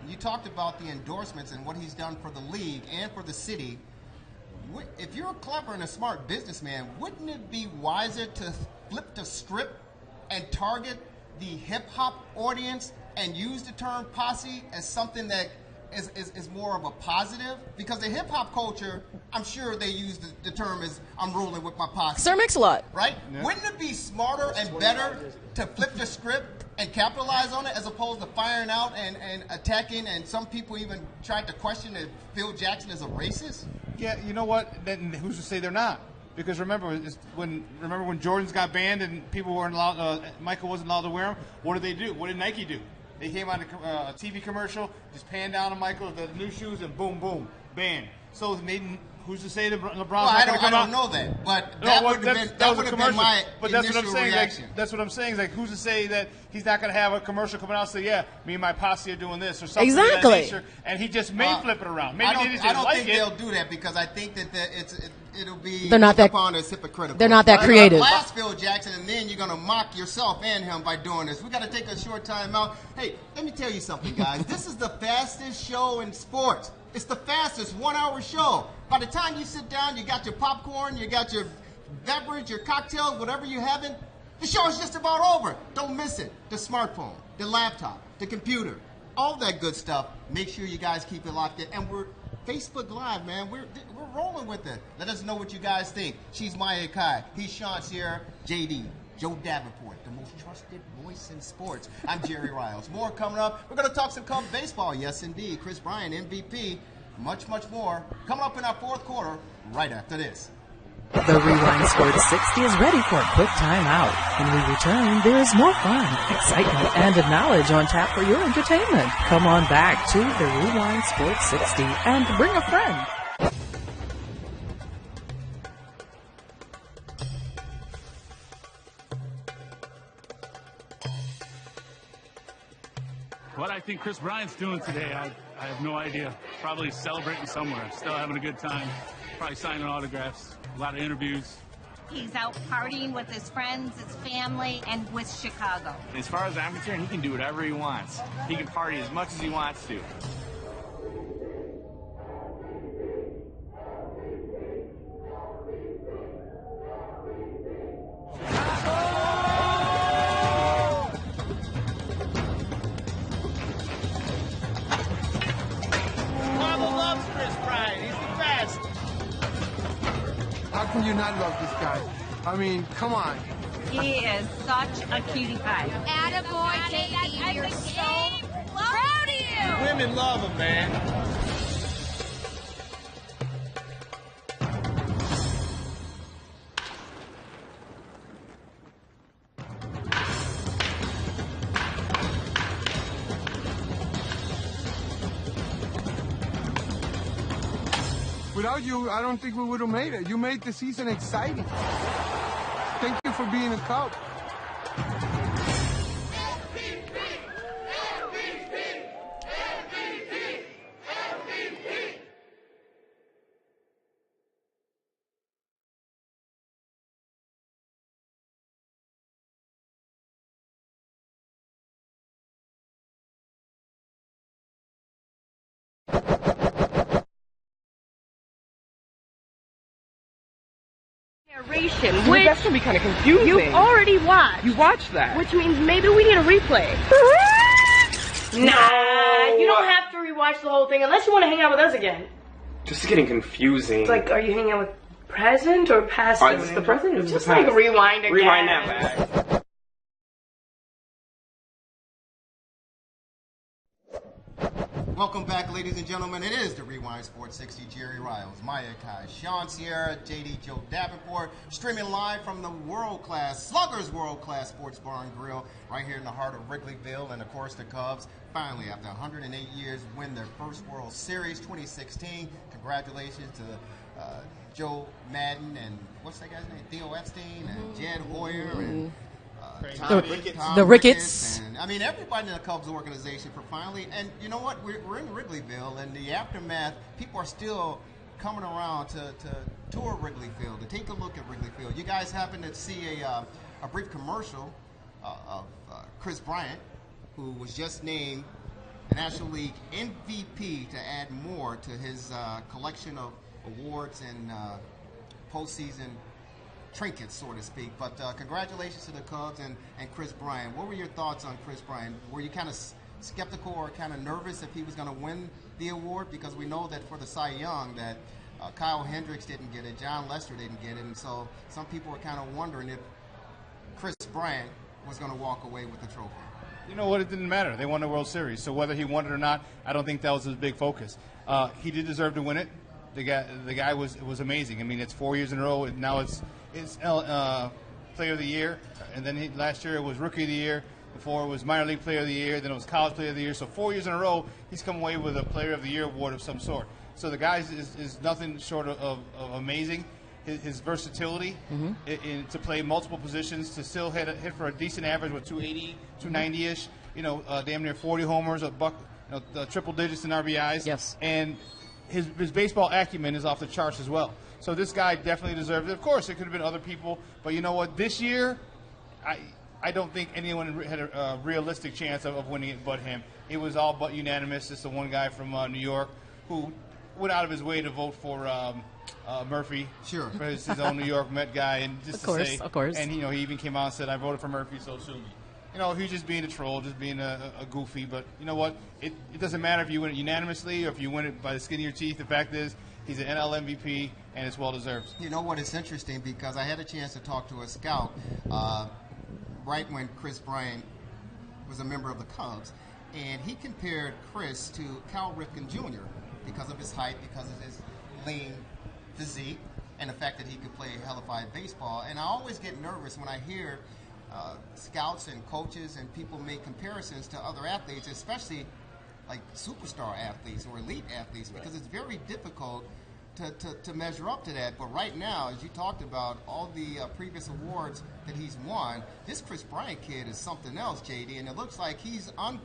you talked about the endorsements and what he's done for the league and for the city. If you're a clever and a smart businessman, wouldn't it be wiser to flip the script and target the hip-hop audience and use the term posse as something that is more of a positive? Because the hip-hop culture, I'm sure they use the term as, I'm rolling with my posse. Sir Mix-a-Lot. Right? Yeah. Wouldn't it be smarter and better to flip the script and capitalize on it, as opposed to firing out and attacking, and some people even tried to question if Phil Jackson is a racist? Yeah, you know what? Then who's to say they're not? Because remember when Jordans got banned and people weren't allowed, Michael wasn't allowed to wear them. What did they do? What did Nike do? They came on a TV commercial, just panned down on Michael, the new shoes, and boom, boom, banned. So who's to say that LeBron's not going to come out? I don't know that, but that would have been my initial reaction. That's what I'm saying. Like, who's to say that he's not going to have a commercial coming out and say, yeah, me and my posse are doing this or something exactly. of that nature, and he just may flip it around. Maybe I don't think they'll do that, because I think that it'll be they're not that upon as hypocritical. They're not that creative. Blast Phil Jackson, and then you're going to mock yourself and him by doing this. We got to take a short time out. Hey, let me tell you something, guys. This is the fastest show in sports. It's the fastest 1-hour show. By the time you sit down, you got your popcorn, you got your beverage, your cocktails, whatever you're having, the show is just about over. Don't miss it. The smartphone, the laptop, the computer, all that good stuff. Make sure you guys keep it locked in. And we're Facebook Live, man. We're rolling with it. Let us know what you guys think. She's Maya Kai. He's Sean Sierra, JD, Joe Davenport, the most trusted voice in sports. I'm Jerry Riles. More coming up. We're going to talk some Cub baseball. Yes, indeed. Kris Bryant, MVP. Much, much more. Coming up in our fourth quarter, right after this. The Rewind Sports 60 is ready for a quick timeout. When we return, there is more fun, excitement, and knowledge on tap for your entertainment. Come on back to the Rewind Sports 60 and bring a friend. What I think Kris Bryant's doing today, I have no idea. Probably celebrating somewhere, still having a good time, probably signing autographs, a lot of interviews. He's out partying with his friends, his family, and with Chicago. As far as I'm concerned, he can do whatever he wants. He can party as much as he wants to. Mama loves Kris Bryant. He's the best. you not love this guy? I mean, come on. He is such a cutie pie. Attaboy, KD. You're so proud of you. Women love him, man. Without you, I don't think we would have made it. You made the season exciting. Thank you for being a Cub. Which that's gonna be kind of confusing. You already watched. You watched that. Which means maybe we need a replay. Nah, you don't have to rewatch the whole thing unless you want to hang out with us again. This is getting confusing. It's like, are you hanging out with present or past? Is this the present or is this Just the past? like rewind again. Rewind that back. Welcome back, ladies and gentlemen. It is the Rewind Sports 60. Jerry Riles, Maya Kai, Sean Sierra, JD Joe Davenport, streaming live from the world-class, Sluggers World-Class Sports Bar and Grill right here in the heart of Wrigleyville. And, of course, the Cubs finally, after 108 years, win their first World Series 2016. Congratulations to Joe Madden and, what's that guy's name, Theo Epstein and Jed Hoyer and the Ricketts. And, I mean, everybody in the Cubs organization for finally, and you know what? We're in Wrigleyville, and the aftermath, people are still coming around to tour Wrigley Field, to take a look at Wrigley Field. You guys happen to see a brief commercial of Kris Bryant, who was just named National League MVP to add more to his collection of awards and postseason trinkets, so to speak. But congratulations to the Cubs and Kris Bryant. What were your thoughts on Kris Bryant? Were you kind of skeptical or kind of nervous if he was going to win the award? Because we know that for the Cy Young that Kyle Hendricks didn't get it, John Lester didn't get it, and so some people were kind of wondering if Kris Bryant was going to walk away with the trophy. You know what? It didn't matter. They won the World Series, so whether he won it or not, I don't think that was his big focus. He did deserve to win it. The guy was amazing. I mean, it's 4 years in a row, and now it's Player of the Year, and then last year it was Rookie of the Year. Before it was Minor League Player of the Year, then it was College Player of the Year. So 4 years in a row, he's come away with a Player of the Year award of some sort. So the guy is nothing short of amazing. His versatility to play multiple positions, to still hit for a decent average with 280, 290-ish. You know, damn near 40 homers, triple digits in RBIs. Yes. And his baseball acumen is off the charts as well. So this guy definitely deserved it. Of course, it could have been other people, but you know what? This year, I don't think anyone had a realistic chance of winning it but him. It was all but unanimous. It's the one guy from New York who went out of his way to vote for Murphy. Sure. For his own New York Met guy, and just Of course. And he even came out and said, "I voted for Murphy, so sue me." You know, he's just being a troll, just being a goofy. But you know what? It doesn't matter if you win it unanimously or if you win it by the skin of your teeth. The fact is, he's an NL MVP, and it's well-deserved. You know what? It's interesting because I had a chance to talk to a scout right when Kris Bryant was a member of the Cubs, and he compared Kris to Cal Ripken Jr. because of his height, because of his lean physique, and the fact that he could play hellified baseball. And I always get nervous when I hear scouts and coaches and people make comparisons to other athletes, especially like superstar athletes or elite athletes, because it's very difficult to measure up to that. But right now, as you talked about, all the previous awards that he's won, this Kris Bryant kid is something else, JD, and it looks like he's on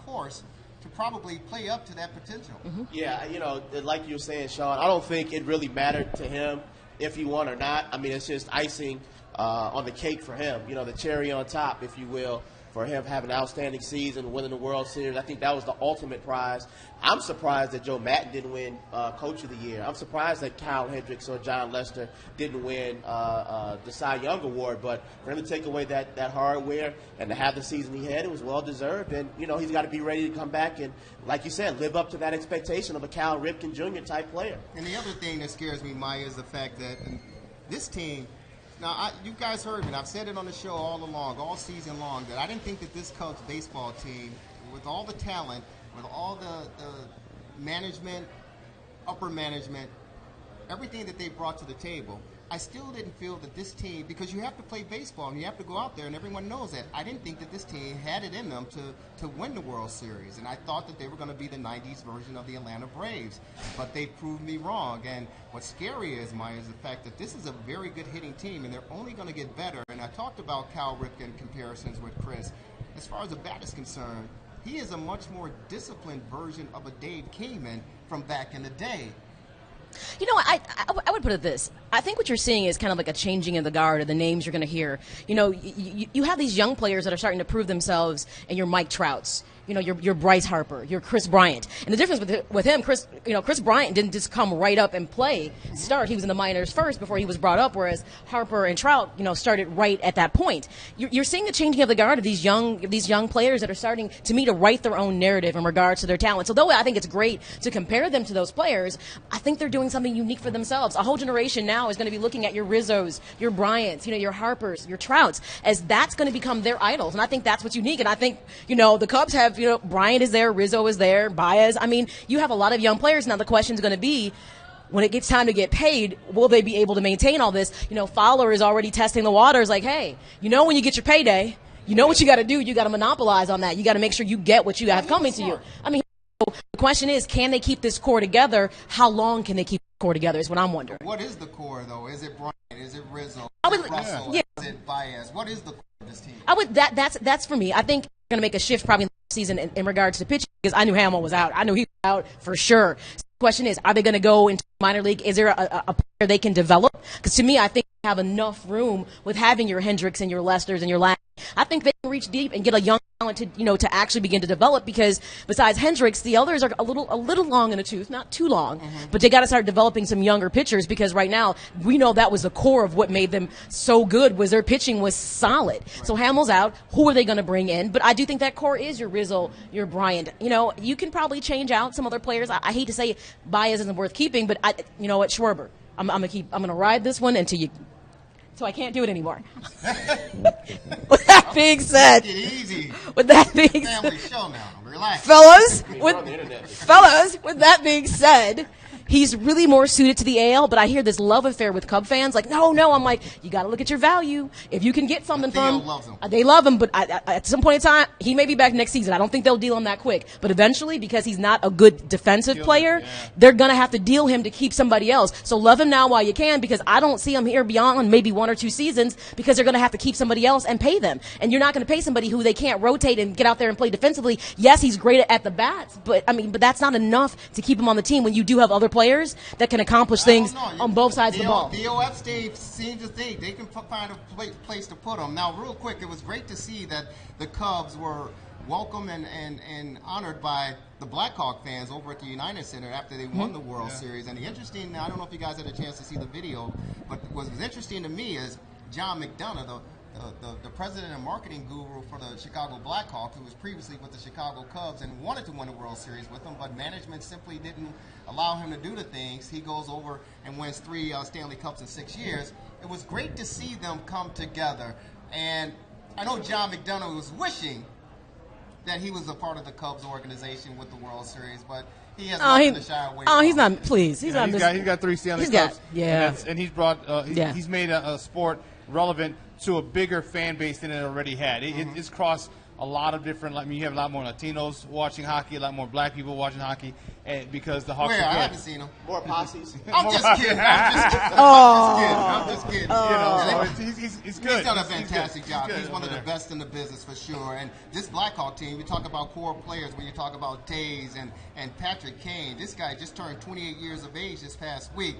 course to probably play up to that potential. Yeah, you know, like you were saying, Sean, I don't think it really mattered to him if he won or not. I mean, it's just icing on the cake for him, you know, the cherry on top, if you will, for him having an outstanding season, winning the World Series. I think that was the ultimate prize. I'm surprised that Joe Madden didn't win Coach of the Year. I'm surprised that Kyle Hendricks or John Lester didn't win the Cy Young Award. But for him to take away that hardware and to have the season he had, it was well-deserved. And, you know, he's got to be ready to come back and, like you said, live up to that expectation of a Cal Ripken Jr. type player. And the other thing that scares me, Maya, is the fact that this team. Now, you guys heard me. And I've said it on the show all along, all season long, that I didn't think that this Cubs baseball team, with all the talent, with all the management, upper management, everything that they brought to the table, I still didn't feel that this team, because you have to play baseball and you have to go out there and everyone knows that. I didn't think that this team had it in them to win the World Series. And I thought that they were going to be the 90s version of the Atlanta Braves. But they proved me wrong. And what's scary is the fact that this is a very good hitting team and they're only going to get better. And I talked about Cal Ripken comparisons with Kris. As far as the bat is concerned, he is a much more disciplined version of a Dave Kingman from back in the day. You know, I would put it this. I think what you're seeing is kind of like a changing of the guard of the names you're going to hear. You know, you have these young players that are starting to prove themselves, and your Mike Trouts. You know, your Bryce Harper, your Kris Bryant. And the difference with him, Kris Bryant didn't just come right up and start. He was in the minors first before he was brought up, whereas Harper and Trout, started right at that point. You're seeing the changing of the guard of these young players that are starting, to me, to write their own narrative in regards to their talents. Although I think it's great to compare them to those players, I think they're doing something unique for themselves. A whole generation now is going to be looking at your Rizzos, your Bryants, your Harpers, your Trouts, as that's going to become their idols. And I think that's what's unique. And I think, the Cubs have, Bryant is there, Rizzo is there, Baez. I mean, you have a lot of young players. Now the question is going to be, when it gets time to get paid, will they be able to maintain all this? Fowler is already testing the waters like, hey, when you get your payday, what you got to do? You got to monopolize on that. You got to make sure you get what you have coming to you. I mean, the question is, can they keep this core together? How long can they keep the core together is what I'm wondering. What is the core, though? Is it Bryant? Is it Rizzo? Is it Russell? Yeah. Is it Baez? What is the core of this team? That's for me. I think they're going to make a shift probably next season in regards to pitching, because I knew Hamill was out. I knew he was out for sure. So the question is, are they going to go into minor league? Is there a player they can develop? Because to me, I think they have enough room with having your Hendricks and your Lesters and your Lack. I think they can reach deep and get a young talent to actually begin to develop, because besides Hendricks, the others are a little long in the tooth, not too long, but they got to start developing some younger pitchers, because right now we know that was the core of what made them so good, was their pitching was solid. Right. So Hamill's out. Who are they going to bring in? But I do think that core is your Rizzo, your Bryant. You can probably change out some other players. I hate to say Baez isn't worth keeping, but you know what, Schwarber, I'm gonna ride this one until you. So I can't do it anymore. With that being said, take it easy. With that being family show now. Relax, fellas. With that being said, he's really more suited to the AL. But I hear this love affair with Cub fans. Like, no. I'm like, you got to look at your value. If you can get something from him, they love him. But at some point in time, he may be back next season. I don't think they'll deal him that quick. But eventually, because he's not a good defensive player, they're going to have to deal him to keep somebody else. So love him now while you can, because I don't see him here beyond maybe 1 or 2 seasons, because they're going to have to keep somebody else and pay them. And you're not going to pay somebody who they can't rotate and get out there and play defensively. Yes, he's great at the bats, but that's not enough to keep him on the team when you do have other players that can accomplish things on both sides of the ball. DOF seems to think they can find a place to put them. Now, real quick, it was great to see that the Cubs were welcomed and honored by the Blackhawk fans over at the United Center after they won the World Series. And the interesting, I don't know if you guys had a chance to see the video, but what was interesting to me is John McDonough, the president and marketing guru for the Chicago Blackhawks, who was previously with the Chicago Cubs and wanted to win a World Series with them, but management simply didn't allow him to do the things. He goes over and wins 3 Stanley Cups in 6 years. It was great to see them come together. And I know John McDonough was wishing that he was a part of the Cubs organization with the World Series, but he has nothing to shy away from. He's not. Please, he's not. He's got 3 Stanley Cups. And he's brought. He's made a sport relevant to a bigger fan base than it already had. It's crossed a lot of different. You have a lot more Latinos watching hockey, a lot more Black people watching hockey, because the Hawks. I haven't seen them. More posses. I'm just kidding. I'm just kidding. So he's good. He's done a fantastic job. He's one of the best in the business for sure. And this Blackhawk team, you talk about core players when you talk about Taze and Patrick Kane. This guy just turned 28 years of age this past week.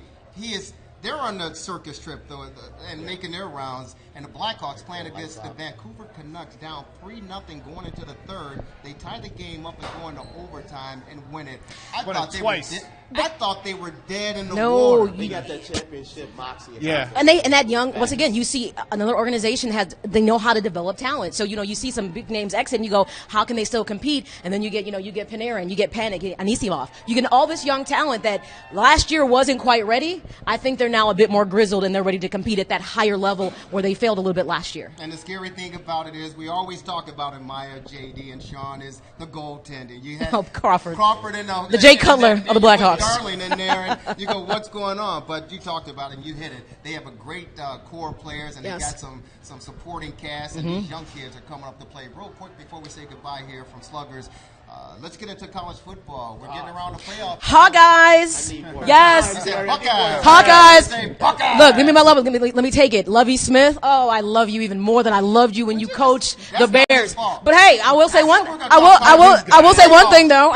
They're on the circus trip, though, and making their rounds. And the Blackhawks playing against the Vancouver Canucks down 3-0 going into the third. They tie the game up and go into overtime and win it. I thought they were dead in the water. They got that championship moxie. Yeah. And that young, once again, you see another organization they know how to develop talent. So, you see some big names exit and you go, how can they still compete? And then you get Panarin, you get Panik, Anisimov. You get all this young talent that last year wasn't quite ready. I think they're they're now a bit more grizzled and they're ready to compete at that higher level where they failed a little bit last year. And the scary thing about it is we always talk about it, Maya, JD, and Sean, is the goaltender. You had Crawford and the Jay Cutler of the Blackhawks. Darling in there, and you go, what's going on? But you talked about it, and you hit it. They have a great core players, and they got some supporting cast, and these young kids are coming up to play. Real quick before we say goodbye here from Sluggers, let's get into college football. We're getting around the playoffs. Hawkeyes, yes. Hawkeyes. Look, give me my love. Let me take it. Lovie Smith. Oh, I love you even more than I loved you when you coached the Bears. But hey, I will say one. I will say one thing though.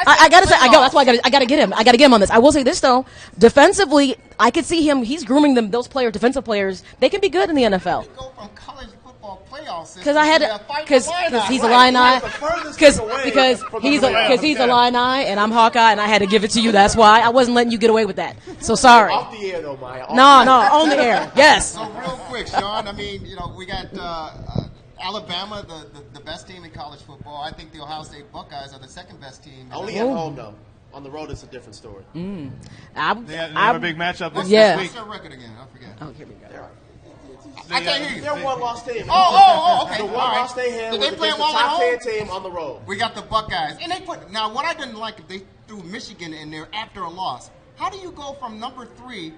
I gotta say. That's why I gotta get him. I gotta get him on this. I will say this though. Defensively, I could see him. He's grooming them. Those players, defensive players, they can be good in the NFL. Because he's a Illini, because he's a Illini, and I'm Hawkeye, and I had to give it to you. That's why I wasn't letting you get away with that. So sorry. Off the air though, Maya. No, on the air. Yes. So real quick, Sean. I mean, we got Alabama, the best team in college football. I think the Ohio State Buckeyes are the second best team. Only at home though. On the road, it's a different story. They have a big matchup this week. What's their record again? I forget. Oh, here we go. I can't hear you. They're one loss team. Okay. The one loss they had was against the top 10 team on the road. We got the Buckeyes. And now what I didn't like, they threw Michigan in there after a loss. How do you go from number 3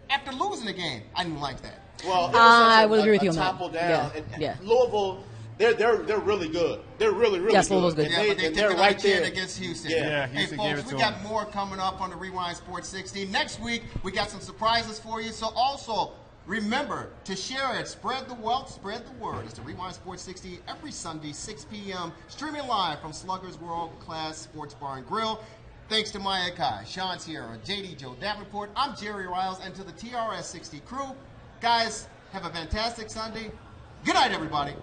after losing the game? I didn't like that. Well, I would agree with you on that. Topple down. Yeah. Louisville, they're really good. They're really good. Louisville's good. But they're right there against Houston. Yeah, hey, folks, we got more coming up on the Rewind Sports 60. Next week, we got some surprises for you. So also, remember to share it. Spread the wealth, spread the word. It's the Rewind Sports 60 every Sunday, 6 p.m., streaming live from Sluggers World Class Sports Bar and Grill. Thanks to Maya Kai, Sean Sierra, JD Joe Davenport. I'm Jerry Riles, and to the TRS60 crew. Guys, have a fantastic Sunday. Good night, everybody.